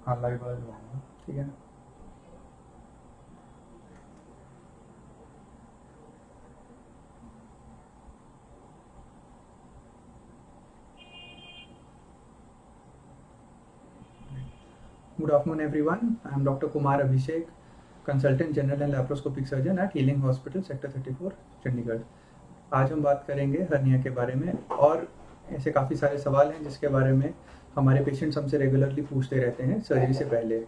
हाँ लाइव वाला जो है ना। ठीक है। Good afternoon, everyone. I am Dr. Kumar Abhishek, Consultant General and Laparoscopic Surgeon at Healing Hospital, Sector 34, Chandigarh. आज हम बात करेंगे हर्निया के बारे में, और ऐसे काफ़ी सारे सवाल हैं जिसके बारे में हमारे पेशेंट्स हमसे रेगुलरली पूछते रहते हैं सर्जरी से पहले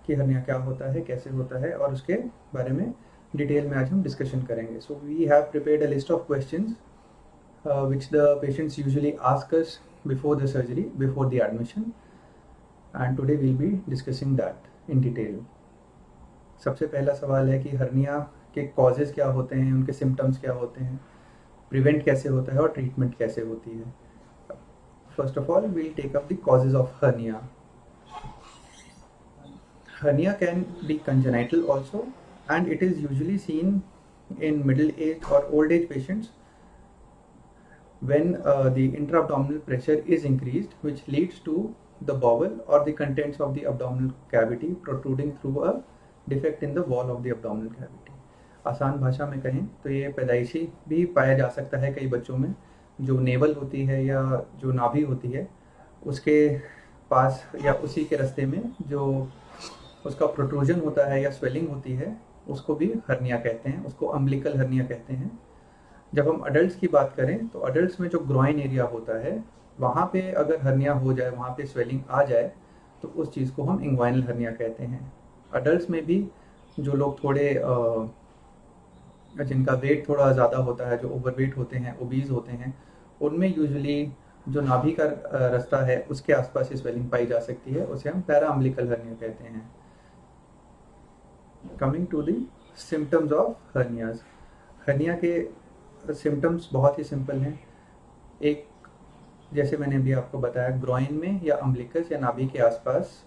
कि हर्निया क्या होता है, कैसे होता है, और उसके बारे में डिटेल में आज हम डिस्कशन करेंगे। So we have prepared a list of questions which the patients usually ask us before the surgery, before the admission, and today we'll be discussing that in detail. सबसे पहला सवाल है कि हर्निया के कॉजेज़ क्या होते हैं, उनके सिम्टम्स क्या होते हैं, प्रिवेंट कैसे होता है और ट्रीटमेंट कैसे होती है। First of all we'll take up the causes of hernia. Hernia can be congenital also, and it is usually seen in middle age or old age patients when the intra-abdominal pressure is increased, which leads to the bowel or the contents of the abdominal cavity protruding through a defect in the wall of the abdominal cavity. आसान भाषा में कहें तो ये पैदाइशी भी पाया जा सकता है कई बच्चों में, जो नेवल होती है या जो नाभि होती है उसके पास या उसी के रास्ते में जो उसका प्रोट्रूजन होता है या स्वेलिंग होती है, उसको भी हर्निया कहते हैं, उसको अम्बिलिकल हर्निया कहते हैं। जब हम अडल्ट्स की बात करें तो अडल्ट्स में जो ग्रॉइन एरिया होता है वहाँ पे अगर हर्निया हो जाए, वहाँ पे स्वेलिंग आ जाए, तो उस चीज़ को हम इंग्वाइनल हर्निया कहते हैं। अडल्ट्स में भी जो लोग थोड़े जिनका वेट थोड़ा ज़्यादा होता है, जो ओवरवेट होते हैं, ओबीज होते हैं, उनमें यूजुअली जो नाभि का रास्ता है उसके आसपास ही स्वेलिंग पाई जा सकती है, उसे हम पैरा अम्बिलिकल हर्निया कहते हैं। Coming to the symptoms of hernias. Hernia के सिम्टम्स बहुत ही सिंपल हैं। एक, जैसे मैंने अभी आपको बताया, ग्रॉइन में या अम्बिलिकस या नाभि के आसपास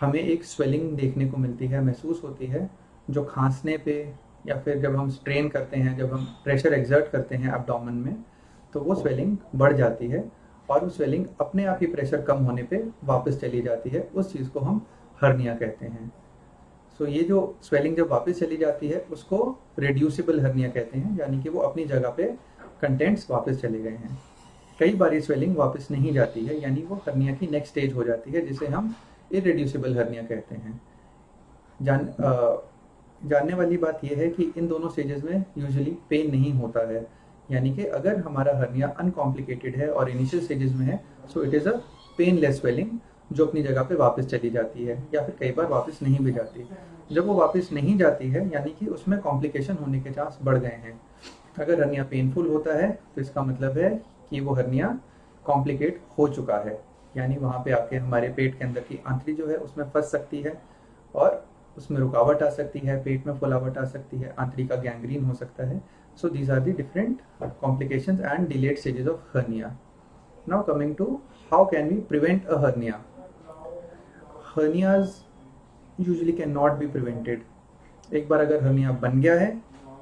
हमें एक स्वेलिंग देखने को मिलती है, महसूस होती है, जो खांसने पे या फिर जब हम स्ट्रेन करते हैं, जब हम प्रेशर एक्सर्ट करते हैं एब्डोमेन में, तो वो स्वेलिंग बढ़ जाती है और वो स्वेलिंग अपने आप ही प्रेशर कम होने पे वापस चली जाती है। उस चीज़ को हम हर्निया कहते हैं। सो ये जो स्वेलिंग जब वापस चली जाती है उसको रिड्यूसिबल हर्निया कहते हैं, यानी कि वो अपनी जगह पे कंटेंट्स वापस चले गए हैं। कई बार ये स्वेलिंग वापस नहीं जाती है, यानी वो हर्निया की नेक्स्ट स्टेज हो जाती है, जिसे हम इरिड्यूसिबल हर्निया कहते हैं। जानने वाली बात यह है कि इन दोनों स्टेजेस में यूजुअली पेन नहीं होता है, यानी कि अगर हमारा हर्निया अनकॉम्प्लिकेटेड है और इनिशियल स्टेजेस में है, so it is a painless swelling जो अपनी जगह पे वापस चली जाती है, या फिर कई बार वापस नहीं भी जाती। जब वो वापस नहीं जाती है, यानी कि उसमें कॉम्प्लिकेशन होने के चांस बढ़ गए हैं। अगर हर्निया पेनफुल होता है तो इसका मतलब है कि वो हर्निया कॉम्प्लिकेट हो चुका है, यानी वहाँ पे आके हमारे पेट के अंदर की आंतड़ी जो है उसमें फंस सकती है और उसमें रुकावट आ सकती है, पेट में फुलावट आ सकती है, आंतड़ी का गैंग्रीन हो सकता है। So these are the different complications and delayed stages of hernia. Now coming to how can we prevent a hernia. Hernias usually can not be prevented. एक बार अगर हर्निया बन गया है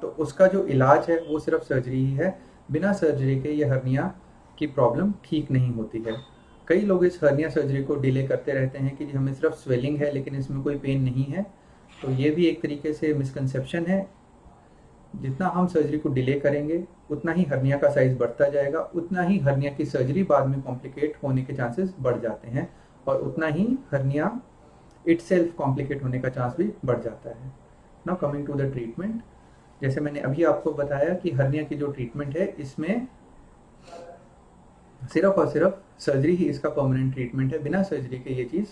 तो उसका जो इलाज है वो सिर्फ सर्जरी ही है। बिना सर्जरी के ये हर्निया की प्रॉब्लम ठीक नहीं होती है। कई लोग इस हर्निया सर्जरी को डिले करते रहते हैं कि हमें सिर्फ स्वेलिंग है लेकिन इसमें कोई पेन नहीं है, तो ये भी एक तरीके से मिसकंसेप्शन है। जितना हम सर्जरी को डिले करेंगे उतना ही हर्निया का साइज बढ़ता जाएगा, उतना ही हर्निया की सर्जरी बाद में कॉम्प्लिकेट होने के चांसेस बढ़ जाते हैं, और उतना ही हर्निया इटसेल्फ कॉम्प्लिकेट होने का चांस भी बढ़ जाता है। Now coming to the treatment. जैसे मैंने अभी आपको बताया कि हर्निया की जो ट्रीटमेंट है इसमें सिर्फ और सिर्फ सर्जरी ही इसका परमानेंट ट्रीटमेंट है। बिना सर्जरी के ये चीज़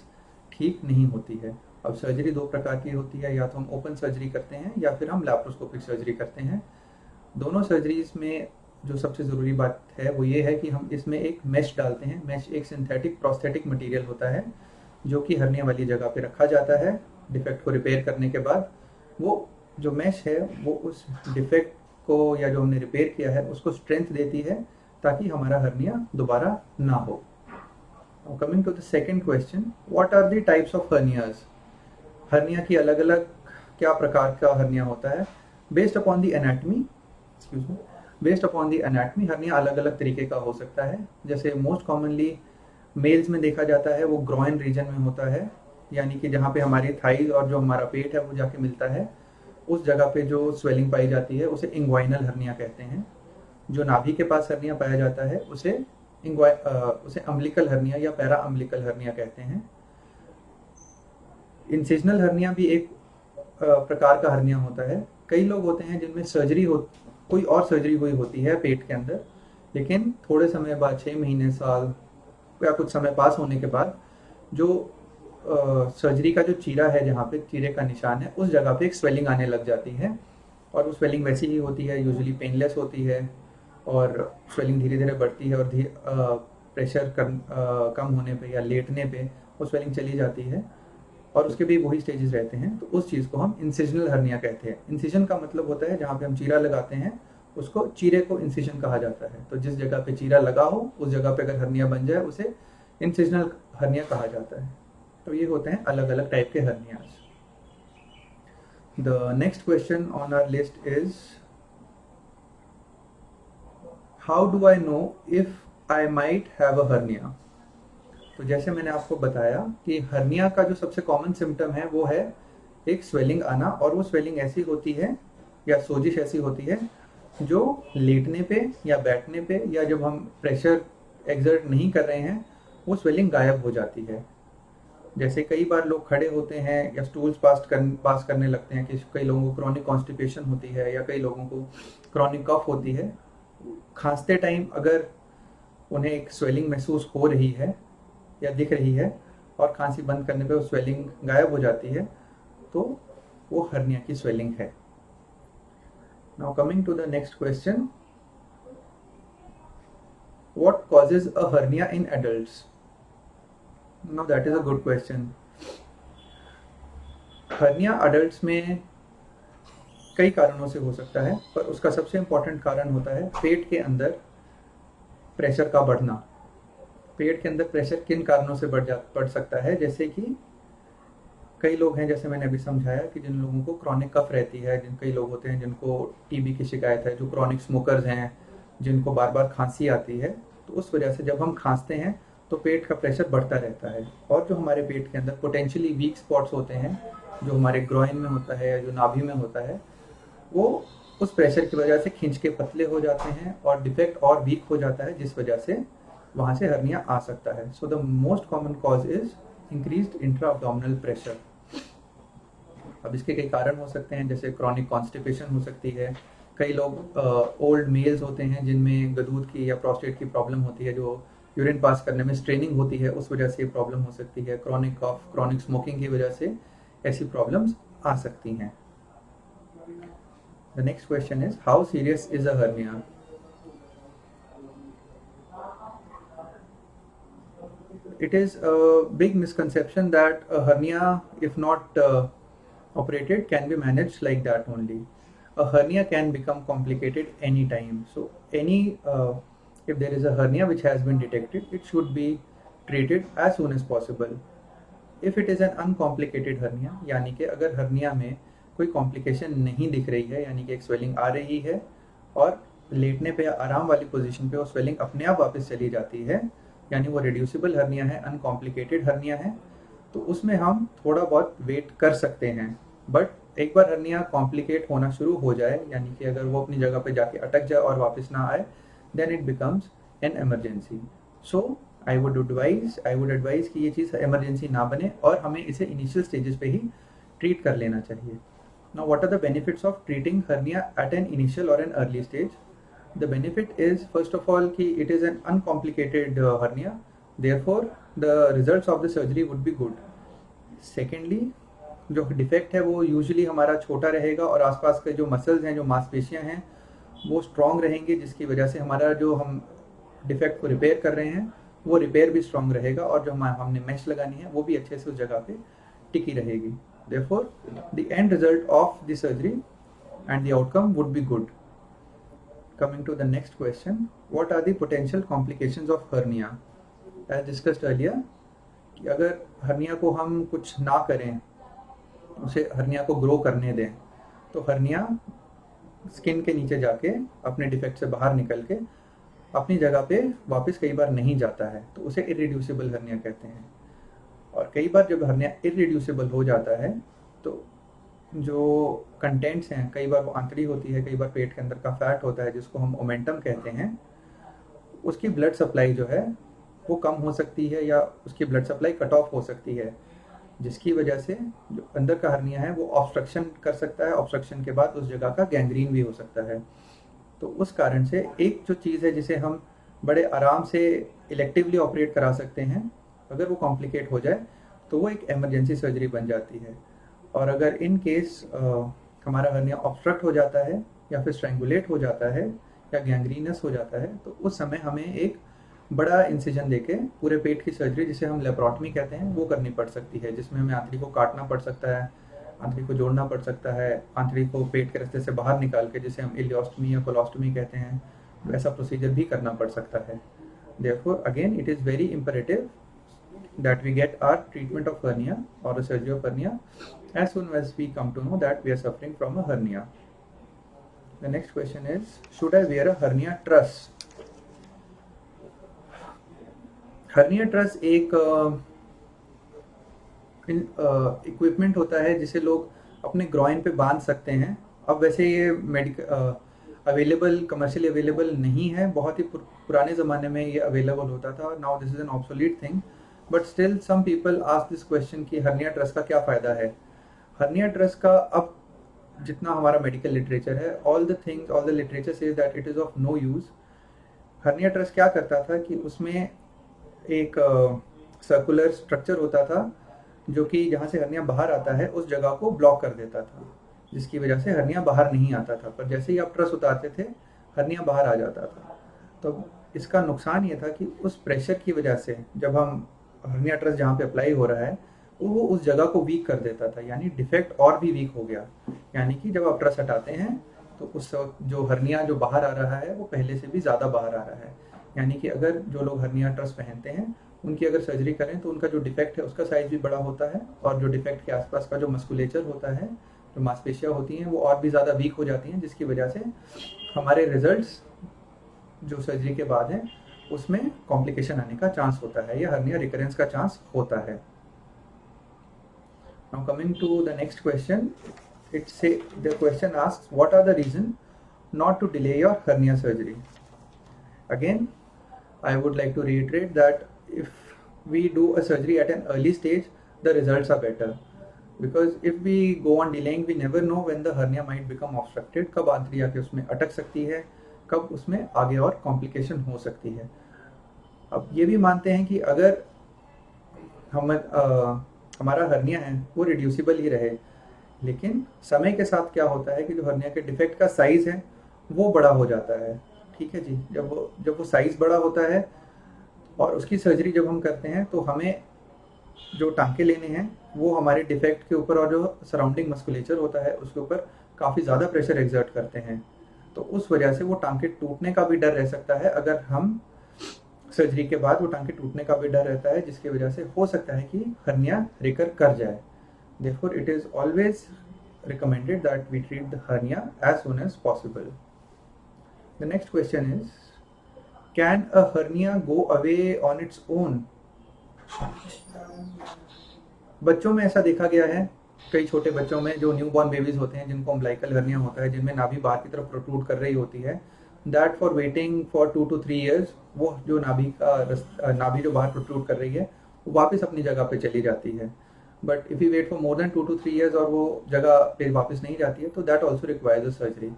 ठीक नहीं होती है। अब सर्जरी दो प्रकार की होती है, या तो हम ओपन सर्जरी करते हैं या फिर हम लैप्रोस्कोपिक सर्जरी करते हैं। दोनों सर्जरीज में जो सबसे ज़रूरी बात है वो ये है कि हम इसमें एक मैश डालते हैं। मैश एक सिंथेटिक प्रोस्थेटिक मटेरियल होता है जो कि हर्निया वाली जगह पे रखा जाता है डिफेक्ट को रिपेयर करने के बाद। वो जो मैश है वो उस डिफेक्ट को या जो हमने रिपेयर किया है उसको स्ट्रेंथ देती है ताकि हमारा हर्निया दोबारा ना हो। Coming to the second question, what are the types of hernias. Hernia की अलग अलग क्या प्रकार का हर्निया होता है। Based upon the anatomy, based upon the anatomy hernia अलग अलग तरीके का हो सकता है। जैसे मोस्ट कॉमनली मेल्स में देखा जाता है वो ग्रॉइन रीजन में होता है, यानी कि जहाँ पे हमारी थाइज और जो हमारा पेट है वो जाके मिलता है, उस जगह पे जो स्वेलिंग पाई जाती है उसे इंग्वाइनल हर्निया कहते हैं। जो नाभि के पास हर्निया पाया जाता है उसे अम्बिलिकल हर्निया या पैरा अम्बिलिकल हर्निया कहते हैं। इंसिजनल हर्निया भी एक प्रकार का हर्निया होता है। कई लोग होते हैं जिनमें कोई और सर्जरी हुई होती है पेट के अंदर, लेकिन थोड़े समय बाद 6 महीने, साल या कुछ समय पास होने के बाद जो सर्जरी का जो चीरा है, जहाँ पे चीरे का निशान है, उस जगह पे एक स्वेलिंग आने लग जाती है। और वो स्वेलिंग वैसी ही होती है, यूजुअली पेनलेस होती है, और स्वेलिंग धीरे धीरे बढ़ती है और प्रेशर कम होने पे या लेटने पे वो स्वेलिंग चली जाती है, और उसके भी वही स्टेजेस रहते हैं। तो उस चीज़ को हम इंसिजनल हर्निया कहते हैं। इंसिजन का मतलब होता है जहाँ पे हम चीरा लगाते हैं, उसको चीरे को इंसिजन कहा जाता है। तो जिस जगह पे चीरा लगा हो उस जगह पे अगर हर्निया बन जाए उसे इंसिजनल हर्निया कहा जाता है। तो ये होते हैं अलग अलग टाइप के hernias. The next question on our list is, how do I know if I might have a hernia. तो जैसे मैंने आपको बताया कि हर्निया का जो सबसे कॉमन सिम्टम है वो है एक स्वेलिंग आना, और वो स्वेलिंग ऐसी होती है या सोजिश ऐसी होती है जो लेटने पे या बैठने पे या जब हम प्रेशर एक्सर्ट नहीं कर रहे हैं वो स्वेलिंग गायब हो जाती है। जैसे कई बार लोग खड़े होते हैं या स्टूल्स पास करने लगते हैं, कि कई लोगों को क्रॉनिक कॉन्स्टिपेशन होती है या कई लोगों को क्रॉनिक कफ होती है। खांसते टाइम अगर उन्हें एक स्वेलिंग महसूस हो रही है या दिख रही है और खांसी बंद करने पे वो स्वेलिंग गायब हो जाती है, तो वो हर्निया की स्वेलिंग है। Now coming to the next question, what causes a hernia in adults. Now that is a good question. Hernia adults में कई कारणों से हो सकता है, पर उसका सबसे इंपॉर्टेंट कारण होता है पेट के अंदर प्रेशर का बढ़ना। पेट के अंदर प्रेशर किन कारणों से बढ़ सकता है, जैसे कि कई लोग हैं, जैसे मैंने अभी समझाया, कि जिन लोगों को क्रॉनिक कफ रहती है, कई लोग होते हैं जिनको टीबी की शिकायत है, जो क्रॉनिक स्मोकर्स हैं, जिनको बार बार खांसी आती है, तो उस वजह से जब हम खांसते हैं तो पेट का प्रेशर बढ़ता रहता है। और जो हमारे पेट के अंदर पोटेंशियली वीक स्पॉट्स होते हैं, जो हमारे ग्रोइन में होता है या जो नाभि में होता है, वो उस प्रेशर की वजह से खिंच के पतले हो जाते हैं और डिफेक्ट और वीक हो जाता है, जिस वजह से वहाँ से हर्निया आ सकता है। So the most common cause is increased intra abdominal pressure. अब इसके कई कारण हो सकते हैं, जैसे क्रॉनिक कॉन्स्टिपेशन हो सकती है। कई लोग ओल्ड मेल्स होते हैं जिनमें गदूद की या प्रोस्टेट की प्रॉब्लम होती है, जो यूरिन पास करने में स्ट्रेनिंग होती है, उस वजह से ये प्रॉब्लम हो सकती है। क्रॉनिक कफ, क्रॉनिक स्मोकिंग की वजह से ऐसी प्रॉब्लम्स आ सकती हैं। The next question is, how serious is a hernia. It is a big misconception that a hernia, if not operated, can be managed like that only. A hernia can become complicated anytime. So if there is a hernia which has been detected, it should be treated as soon as possible. If it is an uncomplicated hernia, यानी कि अगर hernia में कोई complication नहीं दिख रही है, यानी कि एक स्वेलिंग आ रही है और लेटने पे आराम वाली पोजीशन पे वो स्वेलिंग अपने आप वापस चली जाती है, यानी वो रिड्यूसिबल हर्निया है, अनकॉम्प्लिकेटेड हर्निया है, तो उसमें हम थोड़ा बहुत वेट कर सकते हैं। बट एक बार हर्निया कॉम्प्लिकेट होना शुरू हो जाए, यानी कि अगर वो अपनी जगह पे जाके अटक जाए और वापस ना आए, then it becomes an emergency. So I would advise कि ये चीज़ इमरजेंसी ना बने और हमें इसे इनिशियल स्टेजेस पे ही ट्रीट कर लेना चाहिए। Now what are the benefits of treating hernia at an initial or an early stage. The benefit is, first of all, कि it is an uncomplicated hernia, therefore the results of the surgery would be good. Secondly, जो defect है वो usually हमारा छोटा रहेगा और आसपास के जो मसल्स हैं, जो मांसपेशियां हैं, वो स्ट्रॉन्ग रहेंगे, जिसकी वजह से हमारा जो हम डिफेक्ट को रिपेयर कर रहे हैं वो रिपेयर भी स्ट्रॉन्ग रहेगा, और जो हमने मैश लगानी है वो भी अच्छे से उस जगह पे टिकी रहेगी। Therefore, the end result of the surgery and the outcome would be good. Coming to the next question, what are the potential complications of hernia? As discussed earlier, कि अगर हर्निया को हम कुछ ना करें, उसे हर्निया को ग्रो करने दें, तो हर्निया स्किन के नीचे जाके अपने डिफेक्ट से बाहर निकल के अपनी जगह पे वापस कई बार नहीं जाता है, तो उसे इरिड्यूसिबल हर्निया कहते हैं। और और कई बार जब हर्निया इरिड्यूसिबल हो जाता है तो जो कंटेंट्स हैं, कई बार वो आंतड़ी होती है, कई बार पेट के अंदर का फैट होता है जिसको हम ओमेंटम कहते हैं, उसकी ब्लड सप्लाई जो है वो कम हो सकती है या उसकी ब्लड सप्लाई कट ऑफ हो सकती है, जिसकी वजह से जो अंदर का हर्निया है वो ऑब्स्ट्रक्शन कर सकता है। ऑब्स्ट्रक्शन के बाद उस जगह का गैंग्रीन भी हो सकता है। तो उस कारण से एक जो चीज़ है जिसे हम बड़े आराम से इलेक्टिवली ऑपरेट करा सकते हैं, अगर वो कॉम्प्लिकेट हो जाए तो वो एक इमरजेंसी सर्जरी बन जाती है। और अगर इन केस हमारा हर्निया ऑब्स्ट्रक्ट हो जाता है या फिर स्ट्रैंगुलेट हो जाता है या गैंग्रीनस हो जाता है, तो उस समय हमें एक बड़ा इंसिजन देके पूरे पेट की सर्जरी, जिसे हम लेप्रोटमी कहते हैं, वो करनी पड़ सकती है, जिसमें हमें आंतड़ी को काटना पड़ सकता है, आंतड़ी को जोड़ना पड़ सकता है, आंतड़ी को पेट के रास्ते से बाहर निकाल के, जिसे हम इलियोस्टमी या कोलोस्टमी कहते हैं, वैसा प्रोसीजर भी करना पड़ सकता है। Therefore, again, it is very imperative that we get our treatment of hernia or a surgery of hernia as soon as we come to know that we are suffering from a hernia. The next question is, should I wear a hernia truss? Hernia truss एक equipment होता है जिसे लोग अपने groin पे बांध सकते हैं। अब वैसे ये अवेलेबल, कमर्शियली अवेलेबल नहीं है, बहुत ही पुराने ज़माने में ये अवेलेबल होता था। Now this is an obsolete thing, but still some people ask this question कि हर्निया ट्रस का क्या फ़ायदा है। हर्निया ट्रस का अब जितना हमारा मेडिकल लिटरेचर है, all the literature says that it is of no use. Hernia truss क्या करता था कि उसमें एक सर्कुलर स्ट्रक्चर होता था जो कि जहाँ से हर्निया बाहर आता है उस जगह को ब्लॉक कर देता था, जिसकी वजह से हर्निया बाहर नहीं आता था। पर जैसे ही आप ट्रस उतारते थे हर्निया बाहर आ जाता था। तो इसका नुकसान ये था कि उस प्रेशर की वजह से जब हम हर्निया ट्रस जहाँ पे अप्लाई हो रहा है वो उस जगह को वीक कर देता था, यानी डिफेक्ट और भी वीक हो गया। यानी कि जब आप ट्रस हटाते हैं तो उस जो हर्निया जो बाहर आ रहा है वो पहले से भी ज़्यादा बाहर आ रहा है। यानी कि अगर जो लोग हर्निया ट्रस पहनते हैं उनकी अगर सर्जरी करें तो उनका जो डिफेक्ट है उसका साइज भी बड़ा होता है, और जो डिफेक्ट के आसपास का जो मस्कुलेचर होता है, जो मांसपेशियाँ होती हैं, वो और भी ज़्यादा वीक हो जाती हैं, जिसकी वजह से हमारे रिजल्ट्स जो सर्जरी के बाद हैं उसमें कॉम्प्लिकेशन आने का चांस होता है या हर्निया रिकरेंस का चांस होता है। Now coming to the next question, the question asks, what are the reasons not to delay your hernia surgery? Again, I would like to reiterate that if we do a surgery at an early stage, the results are better. Because if we go on delaying, we never know when the hernia might become obstructed, कब आंतड़ी आके उसमें अटक सकती है, कब उसमें आगे और कॉम्प्लिकेशन हो सकती है। अब ये भी मानते हैं कि अगर हमारा हर्निया है वो रिड्यूसिबल ही रहे, लेकिन समय के साथ क्या होता है कि जो हर्निया के डिफेक्ट का साइज है वो बड़ा हो जाता है। ठीक है जी, जब वो साइज बड़ा होता है और उसकी सर्जरी जब हम करते हैं तो हमें जो टांके लेने हैं वो हमारे डिफेक्ट के ऊपर और जो सराउंडिंग मस्कुलेचर होता है उसके ऊपर काफ़ी ज़्यादा प्रेशर एक्सर्ट करते हैं। तो उस वजह से वो टांके टूटने का भी डर रह सकता है। अगर हम सर्जरी के बाद वो टांके टूटने का भी डर रहता है, जिसकी वजह से हो सकता है कि हर्निया रिकर कर जाए। Therefore, it is always recommended that we treat the hernia as soon as possible. The next question is, can a hernia go away on its own? बच्चों में ऐसा देखा गया है, कई छोटे बच्चों में जो न्यूबॉर्न बेबीज होते हैं जिनको अम्बिलिकल हर्निया होता है, जिनमें नाभि बाहर की तरफ प्रोट्रूड कर रही होती है, that for waiting for 2 to 3 years वो जो नाभि जो बाहर प्रोट्रूड कर रही है वो वापस अपनी जगह पे चली जाती है। But if you wait for more than 2 to 3 years और वो जगह पे वापस नहीं जाती है तो that also requires a surgery.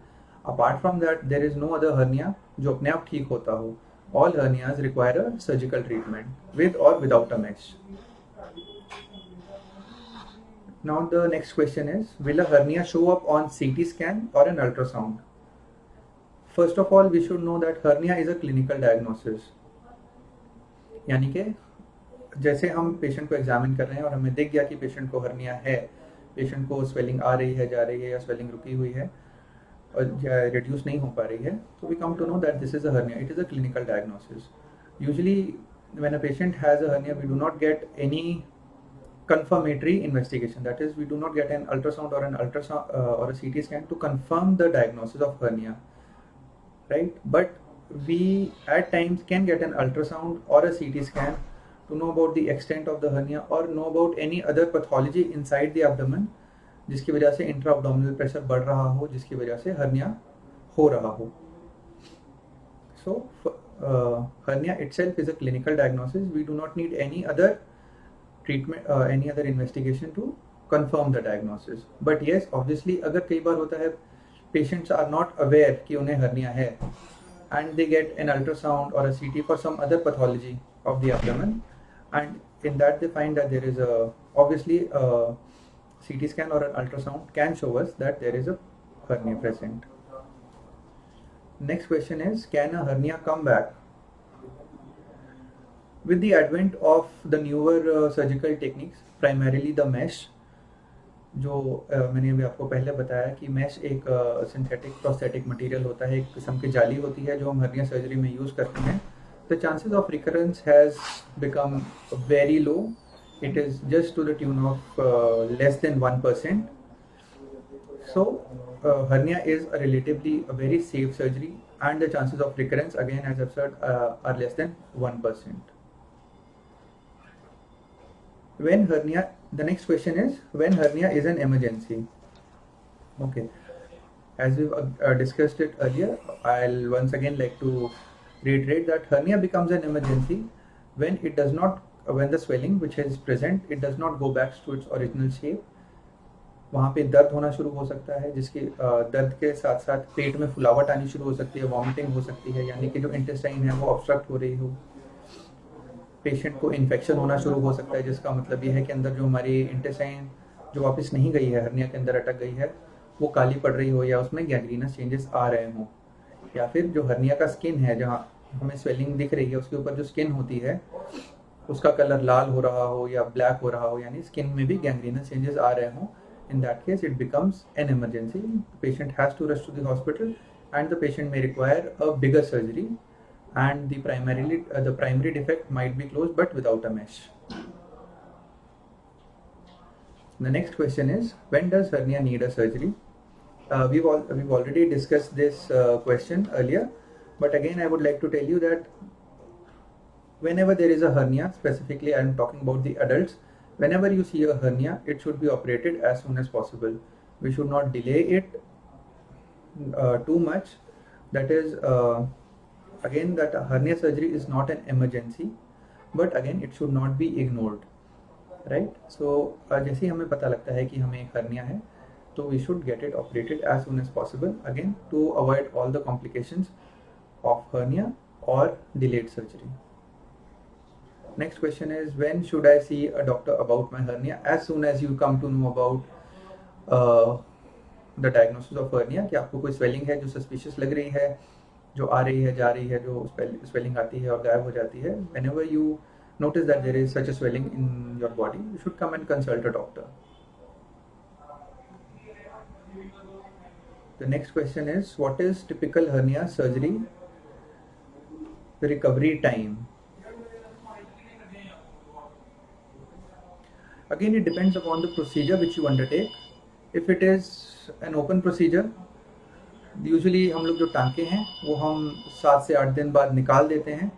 Apart from that there is no other hernia जो अपने आप ठीक होता हो। All hernias require a surgical treatment with or without a mesh. Now the next question is, will a hernia show up on CT scan or an ultrasound? First of all, we should know that hernia is a clinical diagnosis. यानी कि जैसे हम patient को examine कर रहे हैं और हमें दिख गया कि पेशेंट को हर्निया है, पेशेंट को स्वेलिंग आ रही है, जा रही है, या स्वेलिंग रुकी हुई है और रिड्यूस नहीं हो पा रही है, तो we come to know that this is a hernia. It is a clinical diagnosis. Usually when a patient has a hernia, we do not get any confirmatory investigation. That is, we do not get an ultrasound or a CT scan to confirm the diagnosis of hernia, right? But we at times can get an ultrasound or a CT scan to know about the extent of the hernia or know about any other pathology inside the abdomen जिसकी वजह से intra abdominal pressure बढ़ रहा हो, जिसकी वजह से hernia हो रहा हो. So hernia itself is a clinical diagnosis. We do not need any other treatment, any other investigation to confirm the diagnosis. But yes, obviously अगर कई बार होता है patients are not aware कि उन्हें hernia है and they get an ultrasound or a CT for some other pathology of the abdomen, and in that they find that there is a, obviously a CT scan or an ultrasound can show us that there is a hernia present. Next question is, can a hernia come back? With the advent of the newer surgical techniques, primarily the mesh, जो मैंने अभी आपको पहले बताया कि mash एक synthetic prosthetic material होता है, एक किस्म की जाली होती है जो हम हर्निया सर्जरी में यूज़ करते हैं. The chances of recurrence has become very low. It is just to the tune of less than 1%. So hernia is a relatively a very safe surgery and the chances of recurrence, again as I've said, are less than 1%. When hernia, the next question is, when hernia is an emergency? Okay, as we've discussed it earlier, I'll once again like to reiterate that hernia becomes an emergency when it does not, when the swelling which is present, it does not go back to its original shape. वहाँ पे दर्द होना शुरू हो सकता है, जिसके दर्द के साथ साथ पेट में फुलावट आनी शुरू हो सकती है, वॉमिटिंग हो सकती है, यानी कि जो इंटेस्टाइन है वो ऑब्स्ट्रक्ट हो रही हो. पेशेंट को इन्फेक्शन होना शुरू हो सकता है, जिसका मतलब ये है कि अंदर जो हमारी इंटेस्टाइन जो वापस नहीं गई है, हर्निया के अंदर अटक गई है, वो काली पड़ रही हो या उसमें गैंग्रीनस चेंजेस आ रहे हों. या फिर जो हर्निया का स्किन है, जहाँ हमें स्वेलिंग दिख रही है, उसके ऊपर जो स्किन होती है उसका कलर लाल हो रहा हो या ब्लैक हो रहा हो, यानी स्किन में भी गैंग्रीनस चेंजेस आ रहे हों. In that case, it becomes an emergency. The patient has to rush to the hospital, and the patient may require a bigger surgery, and the primary defect might be closed but without a mesh. The next question is, when does hernia need a surgery? We've already discussed this question earlier, but again I would like to tell you that whenever there is a hernia, specifically I am talking about the adults, whenever you see a hernia, it should be operated as soon as possible. We should not delay it too much. That is, again, that a hernia surgery is not an emergency, but again, it should not be ignored, right? So, जैसे हमें पता लगता है कि हमें एक hernia है, तो we should get it operated as soon as possible, again, to avoid all the complications of hernia or delayed surgery. Next question is, when should I see a doctor about my hernia? As soon as you come to know about the diagnosis of hernia, कि आपको कोई swelling है जो suspicious लग रही है, जो आ रही है, जा रही है, जो swelling आती है और गायब हो जाती है. Whenever you notice that there is such a swelling in your body, you should come and consult a doctor. The next question is, what is typical hernia surgery recovery time? Again, it depends upon the procedure which you undertake. If it is an open procedure, usually हम लोग जो टांके हैं वो हम 7 से 8 दिन बाद निकाल देते हैं,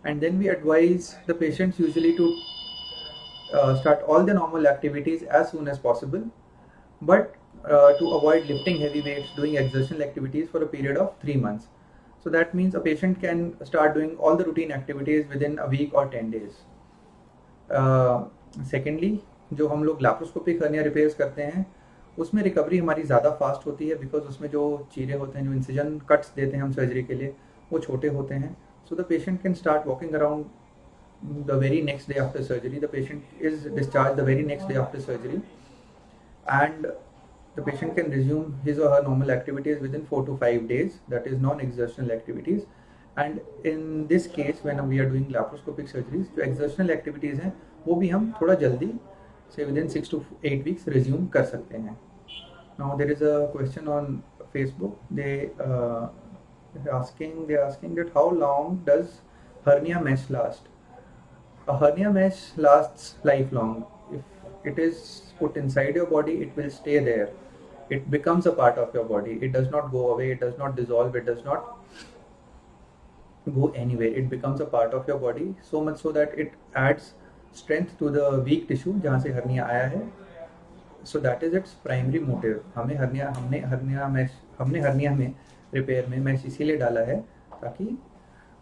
and then we advise the patients usually to start all the normal activities as soon as possible, but to avoid lifting heavy weights, doing exertional activities for a period of 3 months. So that means a patient can start doing all the routine activities within a week or 10 days. Secondly, जो हम लोग laparoscopic hernia repairs करते हैं उसमें recovery हमारी ज़्यादा fast होती है, बिकॉज उसमें जो चीरे होते हैं, जो इंसिजन कट्स देते हैं हम सर्जरी के लिए, वो छोटे होते हैं. So the patient can start walking around the very next day after surgery. The patient is discharge the very next day after surgery, and the patient can resume his or her normal activities within 4 to 5 days, that is non-exertional activities. And in this case, when we are doing laparoscopic surgeries, जो exertional activities हैं वो भी हम थोड़ा जल्दी, say within 6 to 8 weeks resume कर सकते हैं. Now there is a question on Facebook. They're asking that how long does hernia mesh last? A hernia mesh lasts lifelong. If it is put inside your body, it will stay there. It becomes a part of your body. It does not go away. It does not dissolve. It does not go anywhere. It becomes a part of your body, so much so that it adds strength to the weak tissue जहाँ से hernia आया है. So that is its primary motive. हमने hernia में repair में mesh इसीलिए डाला है ताकि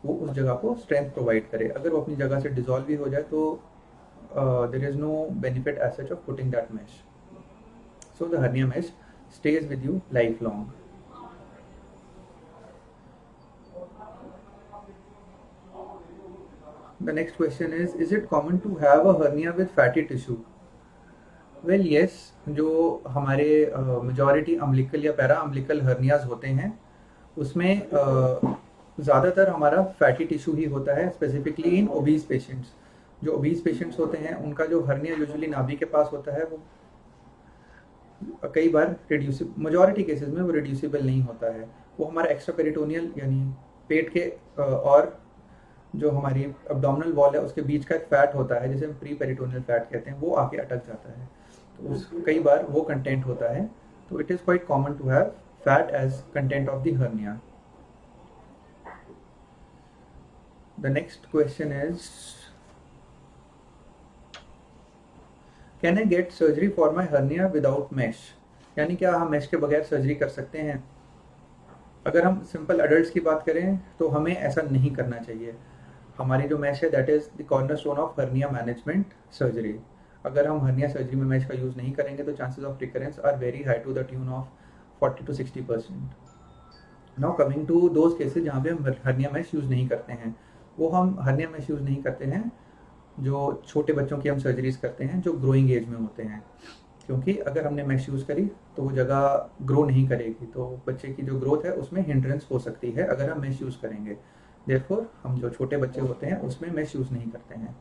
वो उस जगह को स्ट्रेंथ प्रोवाइड करे. अगर वो अपनी जगह से डिसॉल्व भी हो जाए तो there is no benefit as such of putting that mesh. So the hernia mesh stays with you lifelong. The next question is it common to have a hernia with fatty tissue? Well, yes. जो हमारे majority umbilical या para umbilical hernias होते हैं उसमें ज़्यादातर हमारा fatty tissue ही होता है, स्पेसिफिकली इन ओबीज पेशेंट्स. जो ओबीज पेशेंट्स होते हैं उनका जो हर्निया यूजुअली नाभि के पास होता है वो कई बार मेजॉरिटी केसेस में वो रिड्यूसिबल नहीं होता है. वो हमारा एक्स्ट्रा पेरिटोनियल यानी पेट के और जो हमारी एब्डोमिनल वॉल है उसके बीच का एक फैट होता है जिसे हम प्री पेरिटोनियल फैट कहते हैं, वो आके अटक जाता है. तो उस कई बार वो कंटेंट होता है. तो it is quite common to have fat as content of the hernia. The next question is can I get surgery for my hernia without mesh? यानी क्या हम मैश के बगैर सर्जरी कर सकते हैं? अगर हम सिंपल अडल्ट की बात करें तो हमें ऐसा नहीं करना चाहिए. हमारी जो मैश है that is the cornerstone of hernia management surgery. अगर हम हर्निया सर्जरी में मैश का यूज़ नहीं करेंगे तो chances of recurrence are very high to the tune of 40 to 60%. Now coming to those cases जहाँ पे हम हर्निया मैश यूज़ नहीं करते हैं, वो हम हर्निया मैश यूज़ नहीं करते हैं जो छोटे बच्चों की हम सर्जरीज करते हैं जो ग्रोइंग एज में होते हैं. क्योंकि अगर हमने मैश यूज़ करी तो वो जगह ग्रो नहीं करेगी, तो बच्चे की जो ग्रोथ है उसमें हिंड्रेंस हो सकती है अगर हम मैश यूज़ करेंगे. देयरफॉर हम जो छोटे बच्चे होते हैं उसमें मैश यूज़ नहीं करते हैं.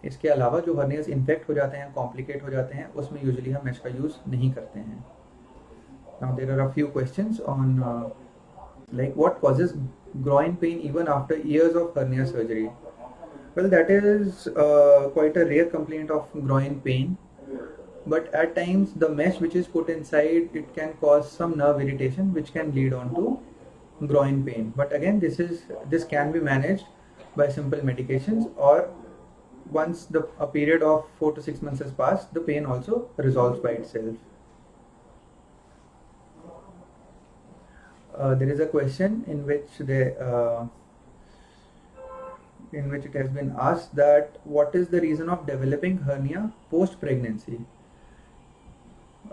इसके अलावा जो हर्नियाज इन्फेक्ट हो जाते हैं, कॉम्प्लिकेट हो जाते हैं, उसमें यूजुअली हम मैश का यूज़ नहीं करते हैं. Now there are a few questions on like what causes groin pain even after years of hernia surgery. Well, that is quite a rare complaint of groin pain, but at times the mesh which is put inside it can cause some nerve irritation which can lead on to groin pain. But again, this can be managed by simple medications, or once a period of 4 to 6 months has passed, the pain also resolves by itself. There is a question in which it has been asked that what is the reason of developing hernia post pregnancy.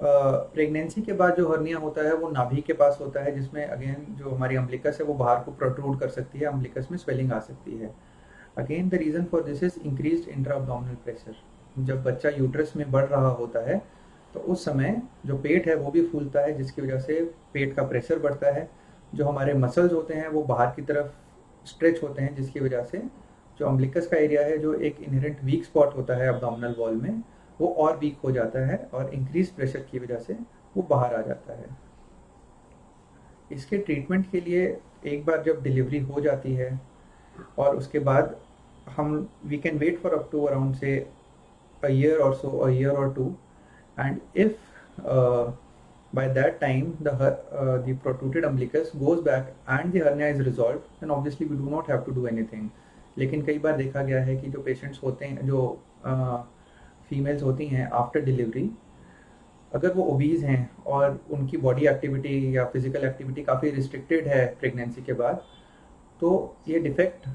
Pregnancy के बाद जो hernia होता है वो नाभि के पास होता है, जिसमें अगेन जो हमारी अम्बिलिकस है वो बाहर को प्रोट्रूड कर सकती है, अम्बिलिकस में स्वेलिंग आ सकती है. Again the reason for this is increased intra abdominal pressure. जब बच्चा यूट्रस में बढ़ रहा होता है तो उस समय जो पेट है वो भी फूलता है, जिसकी वजह से पेट का प्रेशर बढ़ता है. जो हमारे मसल्स होते हैं वो बाहर की तरफ स्ट्रेच होते हैं, जिसकी वजह से जो अम्बिलिकस का एरिया है जो एक इनहेरेंट वीक स्पॉट होता है एब्डोमिनल वॉल में, वो और वीक हो जाता है और इंक्रीज प्रेशर की वजह से वो बाहर आ जाता है. इसके ट्रीटमेंट के लिए एक बार जब डिलीवरी हो जाती है और उसके बाद हम we can wait for up to around say a year or so, a year or two, and if by that time the protruded umbilicus goes back and the hernia is resolved, then obviously we do not have to do anything. लेकिन कई बार देखा गया है कि जो patients होते हैं, जो फीमेल्स होती हैं आफ्टर डिलीवरी, अगर वो ओबीज हैं और उनकी बॉडी एक्टिविटी या फिजिकल एक्टिविटी काफ़ी रिस्ट्रिक्टेड है प्रेगनेंसी के बाद, तो ये डिफेक्ट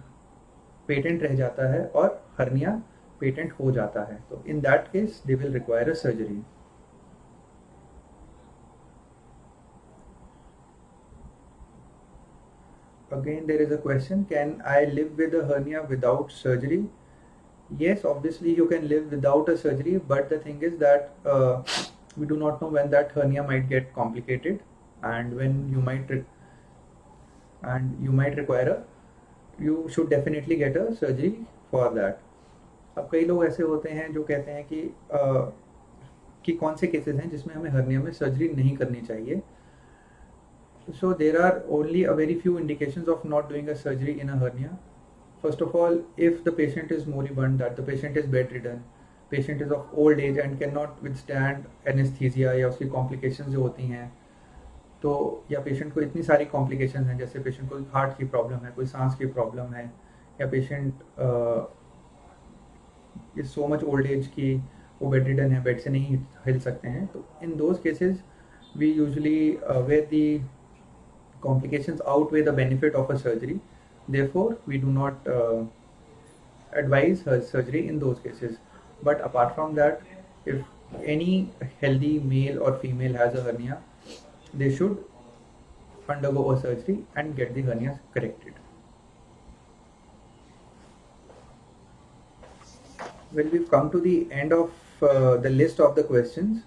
पेटेंट रह जाता है और हर्निया पेटेंट हो जाता है. तो in that case they will require a surgery. Again, there is a question, can I live with a hernia without surgery? Yes, obviously you can live without a surgery, but the thing is that we do not know when that hernia might get complicated and when you might require you should definitely get a surgery for that. अब कई लोग ऐसे होते हैं जो कहते हैं कि कौन से केसेस हैं जिसमें हमें हर्निया में सर्जरी नहीं करनी चाहिए. So there are only a very few indications of not doing a surgery in a hernia. First of all, if the patient is moribund, that the patient is bedridden, patient is of old age and cannot withstand anesthesia या उसकी complications जो होती हैं, तो या patient को इतनी सारी complications हैं, जैसे पेशेंट को हार्ट की प्रॉब्लम है, कोई सांस की प्रॉब्लम है, या patient is so much old age कि वो बेड रिडन है, बेड से नहीं हिल सकते हैं, तो in those cases we usually where the complications outweigh the benefit of a surgery, therefore we do not advise her surgery in those cases. But apart from that, if any healthy male or female has a hernia, they should undergo a surgery and get the hernia corrected. Well, we've come to the end of the list of the questions.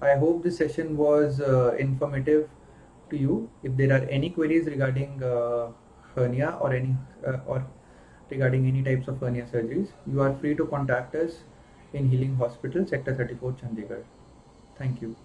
I hope this session was informative to you. If there are any queries regarding hernia or or regarding any types of hernia surgeries, you are free to contact us in Healing Hospital, Sector 34, Chandigarh. Thank you.